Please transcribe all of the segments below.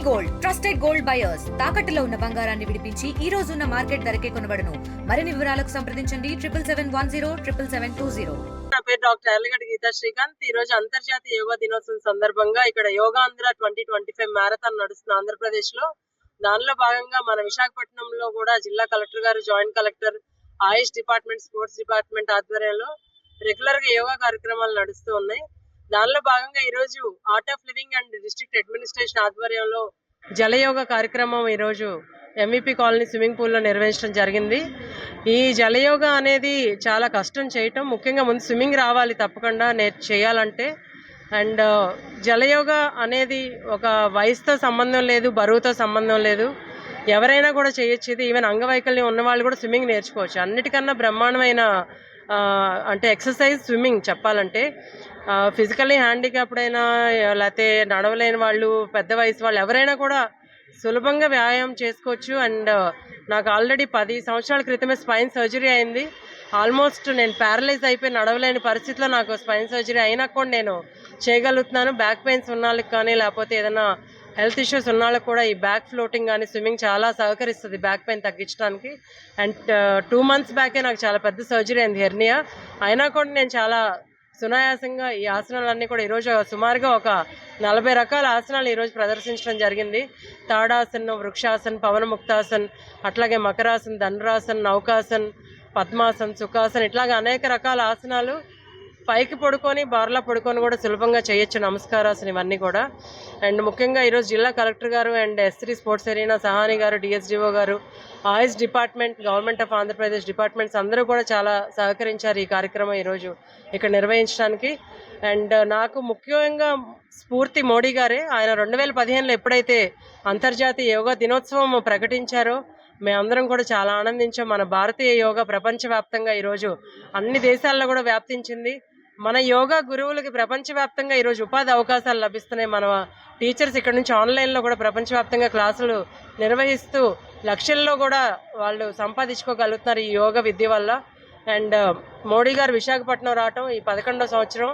Gold trusted gold buyers తాకట్టులో ఉన్న బంగారాన్ని విడిపించి ఈ రోజు ఉన్న మార్కెట్ ధరకే కొనబడును. మరిన్ని వివరాలకు సంప్రదించండి 7710777020. నా పేరు డాక్టర్ ఎర్లగడ్డ గీతా శ్రీకాంత్. ఈ రోజు అంతర్జాతీయ యోగా దినోత్సవం సందర్భంగా ఇక్కడ యోగాంధ్ర 2025 మ్యారథాన్ నడుస్తుంది ఆంధ్రప్రదేశ్ లో. దానిలో భాగంగా మన విశాఖపట్నంలో కూడా జిల్లా కలెక్టర్ గారు, జాయింట్ కలెక్టర్, ఆయుష్ డిపార్ట్మెంట్, స్పోర్ట్స్ డిపార్ట్మెంట్ ఆధ్వర్యంలో రెగ్యులర్ గా యోగా కార్యక్రమాలు నడుస్తూ ఉన్నాయి. దానిలో భాగంగా ఈ రోజు art of living and district administration ఆధ్వర్యంలో జలయోగ కార్యక్రమం ఈ రోజు MVP కాలనీ స్విమ్మింగ్ పూల్లో నిర్వహించడం జరిగింది. ఈ జలయోగ అనేది చాలా కష్టం చేయటం, ముఖ్యంగా ముందు స్విమ్మింగ్ రావాలి తప్పకుండా చేయాలంటే. అండ్ జలయోగ అనేది ఒక వయసుతో సంబంధం లేదు, బరువుతో సంబంధం లేదు, ఎవరైనా కూడా చేయొచ్చు. ఇది ఈవెన్ అంగవైకల్యం ఉన్న వాళ్ళు కూడా స్విమ్మింగ్ నేర్చుకోవచ్చు. అన్నిటికన్నా బ్రహ్మాండమైన అంటే ఎక్సర్సైజ్ స్విమ్మింగ్ చెప్పాలంటే. ఫిజికల్లీ హ్యాండిక్యాప్డ్ అయినా లేకపోతే నడవలేని వాళ్ళు, పెద్ద వయసు వాళ్ళు ఎవరైనా కూడా సులభంగా వ్యాయామం చేసుకోవచ్చు. అండ్ నాకు ఆల్రెడీ 10 సంవత్సరాల క్రితమే స్పైన్ సర్జరీ అయింది. ఆల్మోస్ట్ నేను ప్యారలైజ్ అయిపోయి నడవలేని పరిస్థితిలో నాకు స్పైన్ సర్జరీ అయినా కూడా నేను చేయగలుగుతున్నాను. బ్యాక్ పెయిన్స్ ఉన్న వాళ్ళకి కానీ లేకపోతే ఏదైనా హెల్త్ ఇష్యూస్ ఉన్న వాళ్ళకి కూడా ఈ బ్యాక్ ఫ్లోటింగ్ కానీ స్విమ్మింగ్ చాలా సహకరిస్తుంది బ్యాక్ పెయిన్ తగ్గించడానికి. అండ్ 2 months బ్యాకే నాకు చాలా పెద్ద సర్జరీ అయింది, హెర్నియా. అయినా కూడా నేను చాలా సునాయాసంగా ఈ ఆసనాలన్నీ కూడా ఈరోజు సుమారుగా ఒక 40 రకాల ఆసనాలు ఈరోజు ప్రదర్శించడం జరిగింది. తాడాసన్, వృక్షాసన్, పవనముక్తాసన్, అట్లాగే మకరాసన్, ధనురాసన్, నౌకాసన్, పద్మాసన్, సుఖాసన్, ఇట్లాగే అనేక రకాల ఆసనాలు పైకి పడుకొని బార్లా పడుకొని కూడా సులభంగా చేయొచ్చు. నమస్కారాసన్ ఇవన్నీ కూడా. అండ్ ముఖ్యంగా ఈరోజు జిల్లా కలెక్టర్ గారు and S3 sports arena Sahani గారు, DSDO గారు, AYUSH department, government of Andhra Pradesh departments అందరూ కూడా చాలా సహకరించారు ఈ కార్యక్రమం ఈరోజు ఇక్కడ నిర్వహించడానికి. అండ్ నాకు ముఖ్యంగా స్ఫూర్తి మోడీ గారే. ఆయన 2015లో ఎప్పుడైతే అంతర్జాతీయ యోగా దినోత్సవం ప్రకటించారో మేమందరం కూడా చాలా ఆనందించాం. మన భారతీయ యోగా ప్రపంచవ్యాప్తంగా ఈరోజు అన్ని దేశాల్లో కూడా వ్యాప్తించింది. మన యోగా గురువులకి ప్రపంచవ్యాప్తంగా ఈరోజు ఉపాధి అవకాశాలు లభిస్తున్నాయి. మన టీచర్స్ ఇక్కడ నుంచి ఆన్లైన్లో కూడా ప్రపంచవ్యాప్తంగా క్లాసులు నిర్వహిస్తూ లక్షల్లో కూడా వాళ్ళు సంపాదించుకోగలుగుతున్నారు ఈ యోగా విద్య వల్ల. అండ్ మోడీ గారు విశాఖపట్నం రావటం, ఈ 11వ సంవత్సరం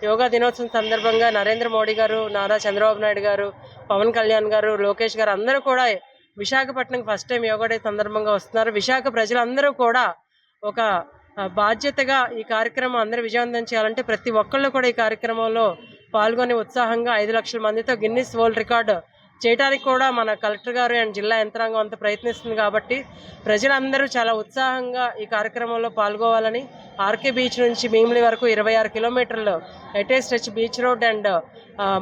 యోగా దినోత్సవం సందర్భంగా నరేంద్ర మోడీ గారు, నారా చంద్రబాబు నాయుడు గారు, పవన్ కళ్యాణ్ గారు, లోకేష్ గారు అందరూ కూడా విశాఖపట్నంకి ఫస్ట్ టైం యోగా డే సందర్భంగా వస్తున్నారు. విశాఖ ప్రజలందరూ కూడా ఒక బాధ్యతగా ఈ కార్యక్రమం అందరూ విజయవంతం చేయాలంటే ప్రతి ఒక్కళ్ళు కూడా ఈ కార్యక్రమంలో పాల్గొని ఉత్సాహంగా 5 లక్షల మందితో గిన్నిస్ వరల్డ్ రికార్డు చేయడానికి కూడా మన కలెక్టర్ గారు అండ్ జిల్లా యంత్రాంగం అంతా ప్రయత్నిస్తుంది. కాబట్టి ప్రజలందరూ చాలా ఉత్సాహంగా ఈ కార్యక్రమంలో పాల్గొవాలని, ఆర్కే బీచ్ నుంచి భీమిలి వరకు 26 కిలోమీటర్లు ఎటే స్ట్రెచ్ బీచ్ రోడ్ అండ్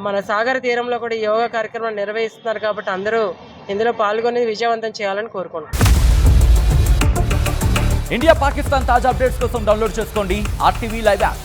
మన సాగర తీరంలో కూడా ఈ యోగా కార్యక్రమం నిర్వహిస్తున్నారు. కాబట్టి అందరూ ఇందులో పాల్గొని విజయవంతం చేయాలని కోరుకుంటున్నాను. ఇండియా పాకిస్తాన్ తాజా అప్డేట్స్ కోసం డౌన్లోడ్ చేసుకోండి RTV లైవ్ యాప్.